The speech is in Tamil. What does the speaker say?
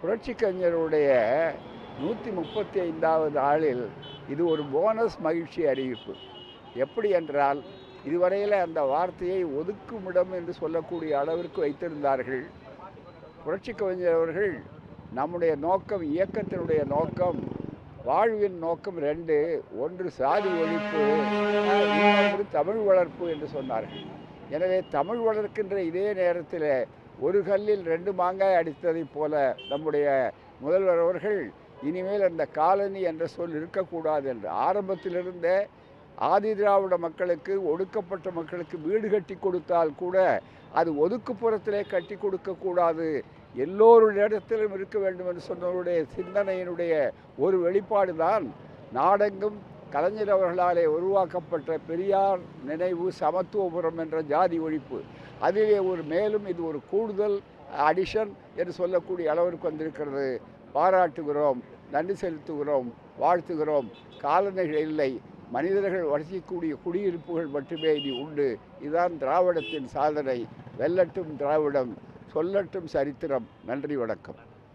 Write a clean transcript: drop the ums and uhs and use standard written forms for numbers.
புரட்சி கவிஞருடைய 135வது நாளில் இது ஒரு போனஸ் மகிழ்ச்சி அறிவிப்பு. எப்படி என்றால், இதுவரையில் அந்த வார்த்தையை ஒதுக்குமிடம் என்று சொல்லக்கூடிய அளவிற்கு வைத்திருந்தார்கள். புரட்சி கவிஞர் அவர்கள் நம்முடைய நோக்கம், இயக்கத்தினுடைய நோக்கம், வாழ்வின் நோக்கம் 2, ஒன்று சாதி ஒழிப்பு, இன்னொன்று தமிழ் வளர்ப்பு என்று சொன்னார்கள். எனவே தமிழ் வளர்க்கின்ற இதே நேரத்தில் ஒரு கல்லில் 2 மாங்காய் அடித்ததைப் போல நம்முடைய முதல்வர் அவர்கள் இனிமேல் அந்த காலனி என்ற சொல் இருக்கக்கூடாது என்று ஆரம்பத்திலிருந்தே ஆதி திராவிட மக்களுக்கு, ஒடுக்கப்பட்ட மக்களுக்கு வீடு கட்டி கொடுத்தால் கூட அது ஒதுக்குப்புறத்திலே கட்டி கொடுக்கக்கூடாது, எல்லோருடைய இருக்க வேண்டும் என்று சொன்னவருடைய சிந்தனையினுடைய ஒரு வெளிப்பாடு தான் நாடெங்கும் கலைஞர் அவர்களாலே உருவாக்கப்பட்ட பெரியார் நினைவு சமத்துவபுரம் என்ற ஜாதி ஒழிப்பு. அதிலே மேலும் இது ஒரு கூடுதல் அடிஷன் என்று சொல்லக்கூடிய அளவிற்கு வந்திருக்கிறது. பாராட்டுகிறோம், நன்றி செலுத்துகிறோம், வாழ்த்துகிறோம். காலணிகள் இல்லை, மனிதர்கள் வசிக்கக்கூடிய குடியிருப்புகள் மட்டுமே இனி உண்டு. இதுதான் திராவிடத்தின் சாதனை. வெல்லட்டும் திராவிடம், சொல்லட்டும் சரித்திரம். நன்றி, வணக்கம்.